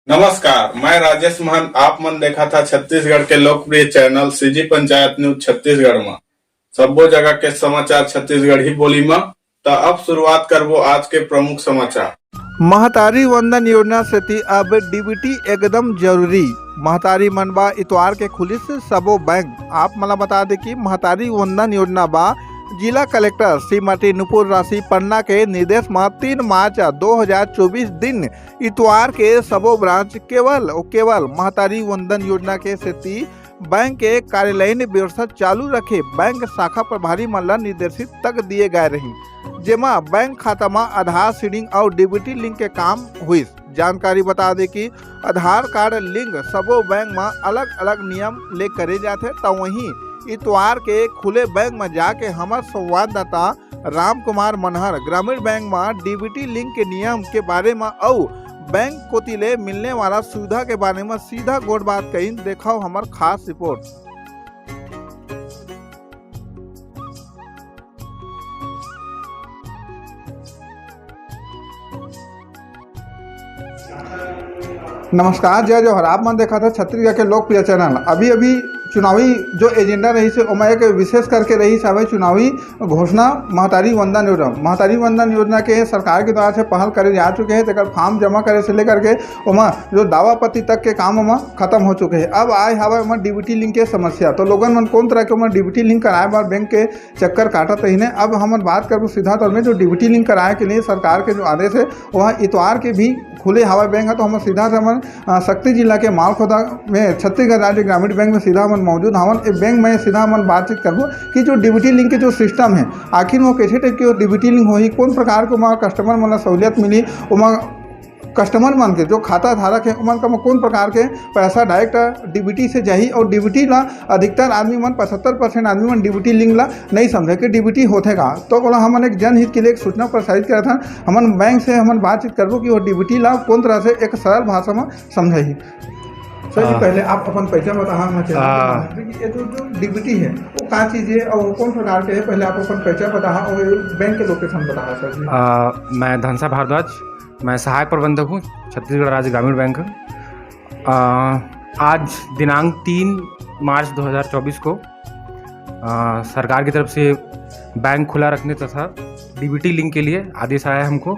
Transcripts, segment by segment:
नमस्कार, मैं राजेश महंत। आप मन देखा था छत्तीसगढ़ के लोकप्रिय channel CG panchayat news Chhattisgarh में सब्बो जगह के समाचार छत्तीसगढ़ी बोली में। तो अब शुरुआत करबो आज के प्रमुख समाचार। महतारी वंदन योजना से थी अब डीबीटी एकदम जरूरी। महतारी मन बा इतवार के खुलिस सबो बैंक। आप मला बता दे कि महतारी वंदन योजना बा जिला कलेक्टर श्रीमती नुपुर राशि पन्ना के निर्देश में 3 मार्च 2024 दिन इतवार के सबो ब्रांच केवल महतारी वंदन योजना के सेती बैंक के कार्यालयीन व्यवस्था चालू रखे बैंक शाखा प्रभारी मन ला निर्देशित तक दिए गए रही, जेमा बैंक खाता में आधार सीडिंग और डीबीटी लिंक के काम हुई। जानकारी बता दे कि आधार कार्ड लिंक सबो बैंक में अलग अलग नियम ले करे जाते। तो वहीं इतवार के खुले बैंक में जाके हमारे संवाददाता राम कुमार मनहर ग्रामीण बैंक में डीबीटी लिंक के नियम के बारे में और बैंक कोतिले मिलने वाला सुविधा के बारे में सीधा गोट बात कही। देखो हमार खास रिपोर्ट। नमस्कार, जय जौहर। आप मन देखा था छत्तीसगढ़ के लोकप्रिय चैनल। अभी चुनावी जो एजेंडा रही से ओमा एक विशेष करके रही साहब चुनावी घोषणा महतारी वंदन योजना। महतारी वंदन योजना के सरकार के द्वारा से पहल करे जा चुके हैं। तक फॉर्म जमा करे से लेकर के ओमा जो दावा पत्ती तक के काम ओमा खत्म हो चुके हैं। अब आए हवा ओमा डीबीटी लिंक के समस्या। तो लोगन मन कौन तरह के ओमा डीबीटी लिंक कराए बार बैंक के चक्कर काटत रही। अब हम बात करूँ सीधा तौर में जो डीबीटी लिंक कराए के लिए सरकार के जो आदेश है वह इतवार के भी खुले हवा बैंक है। तो हम सीधा से शक्ति जिला के मालखोदा में छत्तीसगढ़ राज्य ग्रामीण बैंक में सीधा मन मौजूद हवन। एक बैंक में सीधा हम बातचीत करबो कि जो डीबीटी लिंक के जो सिस्टम है आखिर वो कैसे टाइप के डीबीटी लिंक होही, कौन प्रकार को वहाँ कस्टमर मन सहूलियत मिली, कस्टमर मन के जो खाता धारक है उमन का कौन प्रकार के पैसा डायरेक्ट डीबीटी से जाही। और डीबीटी ला अधिकतर आदमी मन 75% आदमी मन डीबीटी लिंक ला नहीं समझे कि डीबीटी होते का। तो बोला हमन एक जनहित के लिए एक सूचना प्रसारित करा था। हमन बैंक से हमन बातचीत करबो कि वो डीबीटी ला कौन तरह से एक सरल भाषा में समझाही। सर जी, पहले आप अपन पैसा बता ये जो डीबीटी है वो क्या चीज़ है और कौन प्रकार के है। पहले आप अपन पैसा बता और बैंक के लोकेशन बता। सर जी, मैं धनसा भारद्वाज, मैं सहायक प्रबंधक हूँ छत्तीसगढ़ राज्य ग्रामीण बैंक। आज दिनांक 3 मार्च 2024 को सरकार की तरफ से बैंक खुला रखने तथा डीबीटी लिंक के लिए आदेश आया है हमको।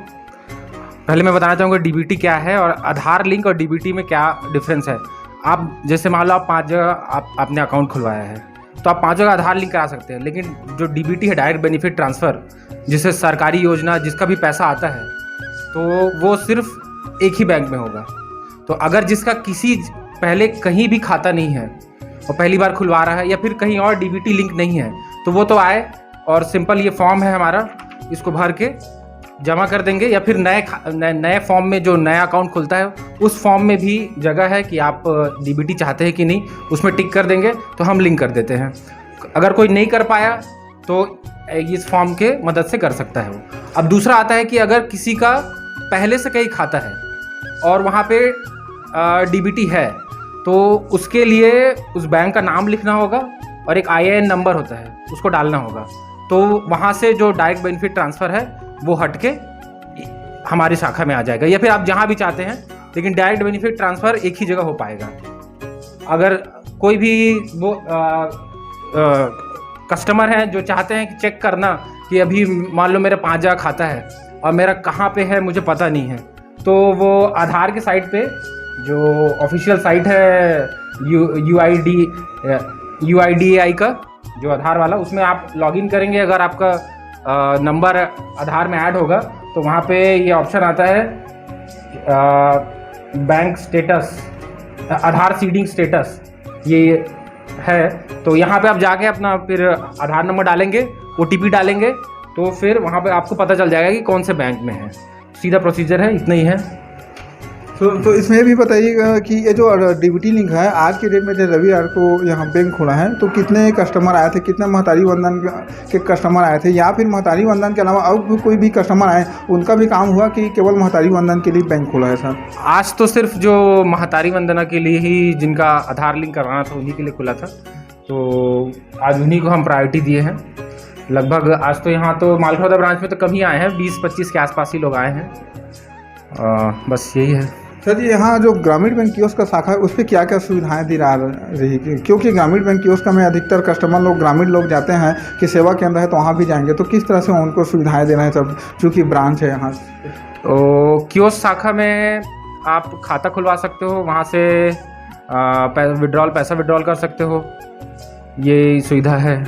पहले मैं बताना चाहूँगा डीबीटी क्या है और आधार लिंक और डीबीटी में क्या डिफरेंस है। आप जैसे मान लो आप 5 जगह आपने अकाउंट खुलवाया है तो आप 5 जगह आधार लिंक करा सकते हैं, लेकिन जो डीबीटी है डायरेक्ट बेनिफिट ट्रांसफ़र, जिससे सरकारी योजना जिसका भी पैसा आता है तो वो सिर्फ एक ही बैंक में होगा। तो अगर जिसका किसी पहले कहीं भी खाता नहीं है और पहली बार खुलवा रहा है या फिर कहीं और डीबीटी लिंक नहीं है तो वो तो आए और सिंपल ये फॉर्म है हमारा, इसको भर के जमा कर देंगे। या फिर नए फॉर्म में जो नया अकाउंट खुलता है उस फॉर्म में भी जगह है कि आप डीबीटी चाहते हैं कि नहीं, उसमें टिक कर देंगे तो हम लिंक कर देते हैं। अगर कोई नहीं कर पाया तो इस फॉर्म के मदद से कर सकता है वो। अब दूसरा आता है कि अगर किसी का पहले से कहीं खाता है और वहाँ पे डीबीटी है तो उसके लिए उस बैंक का नाम लिखना होगा और एक IAN नंबर होता है उसको डालना होगा। तो वहाँ से जो डायरेक्ट बेनिफिट ट्रांसफ़र है वो हट के हमारी शाखा में आ जाएगा, या फिर आप जहाँ भी चाहते हैं, लेकिन डायरेक्ट बेनिफिट ट्रांसफ़र एक ही जगह हो पाएगा। अगर कोई भी वो कस्टमर हैं जो चाहते हैं कि चेक करना कि अभी मान लो मेरा 5 जगह खाता है और मेरा कहाँ पे है मुझे पता नहीं है, तो वो आधार के साइट पे जो ऑफिशियल साइट है UIDAI का जो आधार वाला, उसमें आप लॉगिन करेंगे। अगर आपका नंबर आधार में ऐड होगा तो वहाँ पे ये ऑप्शन आता है बैंक स्टेटस, आधार सीडिंग स्टेटस ये है। तो यहाँ पे आप जाके अपना फिर आधार नंबर डालेंगे, OTP डालेंगे, तो फिर वहाँ पे आपको पता चल जाएगा कि कौन से बैंक में है। सीधा प्रोसीजर है, इतना ही है। तो इसमें भी बताइएगा कि ये जो डीबीटी लिंक है आज के डेट में जो रविवार को यहाँ बैंक खुला है तो कितने कस्टमर आए थे, कितने महतारी वंदन के कस्टमर आए थे, या फिर महतारी वंदन के अलावा और कोई भी कस्टमर आए उनका भी काम हुआ कि केवल महतारी वंदन के लिए बैंक खुला है। सर, आज तो सिर्फ जो महतारी वंदना के लिए ही जिनका आधार लिंक करवाना था उन्हीं के लिए खुला था, तो आज उन्हीं को हम प्रायोरिटी दिए हैं। लगभग आज तो यहाँ तो मालखोदा ब्रांच में तो कम ही आए हैं, 20-25 के आसपास ही लोग आए हैं। बस यही है। सर जी, यहाँ जो ग्रामीण बैंक कियोस्क का शाखा है उस पर क्या क्या सुविधाएं दी रही क्योंकि ग्रामीण बैंक कियोस्क में अधिकतर कस्टमर लोग ग्रामीण लोग जाते हैं कि सेवा केंद्र है तो वहाँ भी जाएंगे, तो किस तरह से उनको सुविधाएं दे रहे हैं सब चूँकि ब्रांच है यहाँ? तो कियोस्क शाखा में आप खाता खुलवा सकते हो, वहाँ से पैसा विड्रॉल कर सकते हो, ये सुविधा है।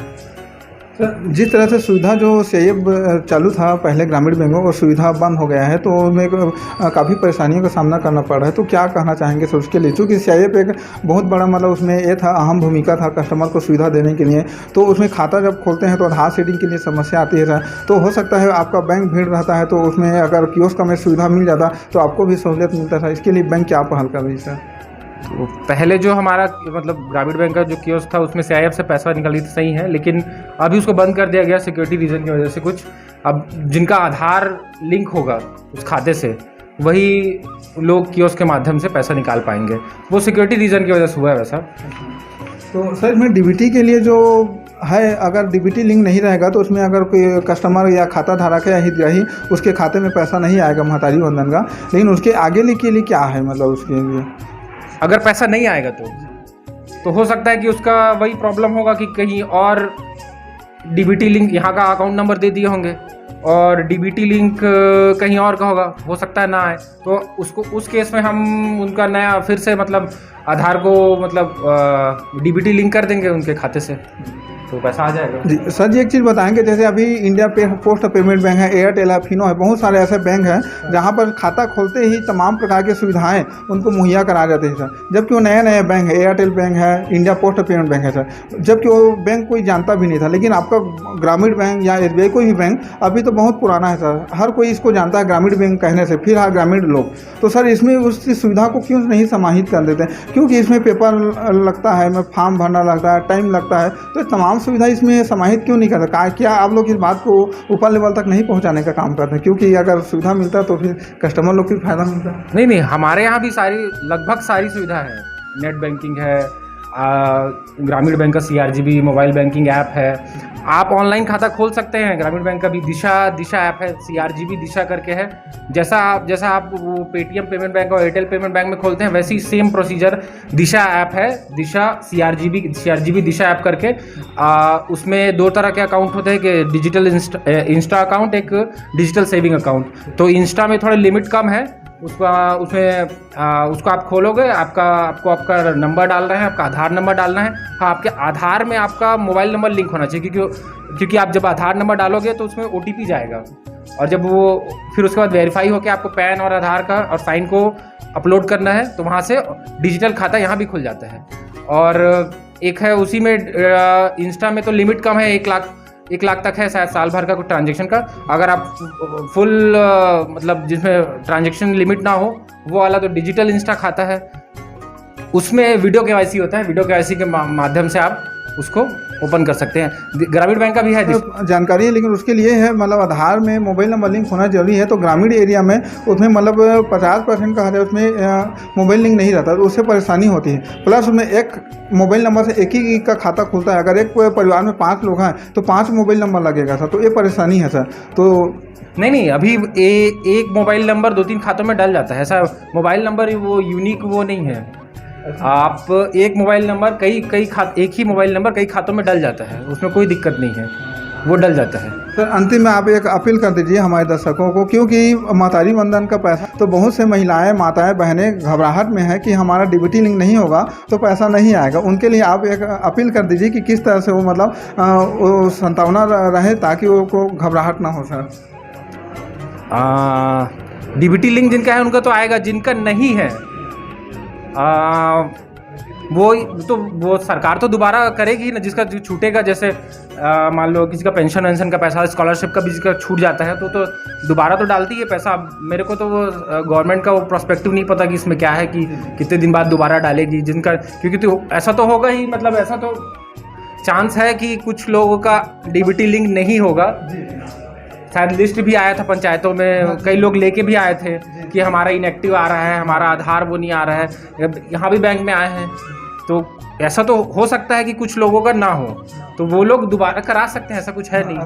सर, जिस तरह से सुविधा जो सेब चालू था पहले ग्रामीण बैंकों और सुविधा बंद हो गया है तो उनमें काफ़ी परेशानियों का सामना करना पड़ रहा है, तो क्या कहना चाहेंगे सर उसके लिए? चूँकि सेब एक बहुत बड़ा मतलब उसमें ये था, अहम भूमिका था कस्टमर को सुविधा देने के लिए, तो उसमें खाता जब खोलते हैं तो आधार सेटिंग के लिए समस्या आती है सर, तो हो सकता है आपका बैंक भीड़ रहता है तो उसमें अगर कियोस्क में सुविधा मिल जाता तो आपको भी सहूलियत मिलता था, इसके लिए बैंक क्या पहल कर रही सर? तो पहले जो हमारा मतलब ग्रामीण बैंक का जो कियोस्क था उसमें CIF से पैसा निकाली थी, सही है, लेकिन अभी उसको बंद कर दिया गया सिक्योरिटी रीज़न की वजह से। कुछ अब जिनका आधार लिंक होगा उस खाते से वही लोग कियोस्क के माध्यम से पैसा निकाल पाएंगे, वो सिक्योरिटी रीज़न की वजह से हुआ है वैसा। तो सर इसमें DBT के लिए जो है, अगर DBT लिंक नहीं रहेगा तो उसमें अगर कोई कस्टमर या खाता धारक है या हितग्राही उसके खाते में पैसा नहीं आएगा महतारी वंदन का, लेकिन उसके आगे के लिए क्या है मतलब उसके लिए? अगर पैसा नहीं आएगा तो हो सकता है कि उसका वही प्रॉब्लम होगा कि कहीं और DBT लिंक, यहाँ का अकाउंट नंबर दे दिए होंगे और DBT लिंक कहीं और का होगा, हो सकता है ना आए, तो उसको उस केस में हम उनका नया फिर से मतलब आधार को मतलब DBT लिंक कर देंगे उनके खाते से, तो पैसा आ जाएगा। जी सर जी, एक चीज़ बताएंगे, जैसे अभी इंडिया पोस्ट पेमेंट बैंक है, एयरटेल है, फिनो है, बहुत सारे ऐसे बैंक हैं जहां पर खाता खोलते ही तमाम प्रकार की सुविधाएं उनको मुहैया करा जाती है सर, जबकि वो नए नए बैंक है, एयरटेल बैंक है, इंडिया पोस्ट पेमेंट बैंक है सर, जबकि वो बैंक कोई जानता भी नहीं था, लेकिन आपका ग्रामीण बैंक या SBI कोई भी बैंक अभी तो बहुत पुराना है सर, हर कोई इसको जानता है ग्रामीण बैंक कहने से, फिर हाँ ग्रामीण लोग, तो सर इसमें उस सुविधा को क्यों नहीं समाहित कर देते हैं? क्योंकि इसमें पेपर लगता है, फॉर्म भरना लगता है, टाइम लगता है, तो तमाम सुविधा इसमें समाहित क्यों नहीं करता? क्या आप लोग इस बात को ऊपर लेवल तक नहीं पहुंचाने का काम करते हैं? क्योंकि अगर सुविधा मिलता तो फिर कस्टमर लोग को फायदा मिलता। नहीं, हमारे यहाँ भी लगभग सारी सुविधा है, नेट बैंकिंग है, ग्रामीण बैंक का CRGB मोबाइल बैंकिंग ऐप है, आप ऑनलाइन खाता खोल सकते हैं। ग्रामीण बैंक का भी दिशा ऐप है, CRGB दिशा करके है, जैसा आप वो पेटीएम पेमेंट बैंक और एयरटेल पेमेंट बैंक में खोलते हैं वैसे ही सेम प्रोसीजर दिशा ऐप है, दिशा CRGB दिशा ऐप करके। उसमें 2 तरह के अकाउंट होते हैं कि डिजिटल इंस्टा अकाउंट, एक डिजिटल सेविंग अकाउंट। तो इंस्टा में थोड़ा लिमिट कम है, उसको आप खोलोगे, आपको आपका नंबर डालना है, आपका आधार नंबर डालना है। हाँ, आपके आधार में आपका मोबाइल नंबर लिंक होना चाहिए, क्योंकि आप जब आधार नंबर डालोगे तो उसमें OTP जाएगा, और जब वो फिर उसके बाद वेरीफाई होकर आपको पैन और आधार का और साइन को अपलोड करना है, तो वहाँ से डिजिटल खाता यहाँ भी खुल जाता है। और एक है उसी में इंस्टा में तो लिमिट कम है, 1 लाख तक है शायद साल भर का कुछ ट्रांजेक्शन का। अगर आप फुल मतलब जिसमें ट्रांजेक्शन लिमिट ना हो, वो वाला तो डिजिटल इंस्टा खाता है, उसमें वीडियो KYC होता है, वीडियो KYC के माध्यम से आप उसको ओपन कर सकते हैं। ग्रामीण बैंक का भी है जानकारी है, लेकिन उसके लिए है मतलब आधार में मोबाइल नंबर लिंक होना जरूरी है, तो ग्रामीण एरिया में उसमें मतलब 50% का है, उसमें मोबाइल लिंक नहीं रहता, तो उससे परेशानी होती है। प्लस उसमें एक मोबाइल नंबर से एक ही का खाता खुलता है, अगर एक परिवार में 5 लोग हैं तो 5 मोबाइल नंबर लगेगा सर, तो ये परेशानी है सर। तो नहीं, अभी एक मोबाइल नंबर 2-3 खातों में डल जाता है, ऐसा मोबाइल नंबर वो यूनिक वो नहीं है। आप एक मोबाइल नंबर एक ही मोबाइल नंबर कई खातों में डल जाता है, उसमें कोई दिक्कत नहीं है, वो डल जाता है। सर अंतिम में आप एक अपील कर दीजिए हमारे दर्शकों को, क्योंकि महतारी वंदन का पैसा तो बहुत से महिलाएं, माताएं, बहनें घबराहट में है कि हमारा DBT लिंक नहीं होगा तो पैसा नहीं आएगा। उनके लिए आप एक अपील कर दीजिए कि किस तरह से वो मतलब वो संतावना रहे ताकि वो को घबराहट ना हो सर। DBT लिंक जिनका है उनका तो आएगा, जिनका नहीं है वो सरकार तो दोबारा करेगी ना, जिसका जो छूटेगा, जैसे मान लो किसी का पेंशन वेंशन का पैसा, स्कॉलरशिप का भी जिसका छूट जाता है तो दोबारा तो डालती है पैसा। मेरे को तो वो गवर्नमेंट का वो प्रोस्पेक्टिव नहीं पता कि इसमें क्या है कि कितने दिन बाद दोबारा डालेगी, जिनका, क्योंकि तो ऐसा तो होगा ही, मतलब ऐसा तो चांस है कि कुछ लोगों का DBT लिंक नहीं होगा। शायद लिस्ट भी आया था पंचायतों में, कई लोग लेके भी आए थे कि हमारा इनएक्टिव आ रहा है, हमारा आधार वो नहीं आ रहा है, यहाँ भी बैंक में आए हैं। तो ऐसा तो हो सकता है कि कुछ लोगों का ना हो, तो वो लोग दोबारा करा सकते हैं, ऐसा कुछ है नहीं।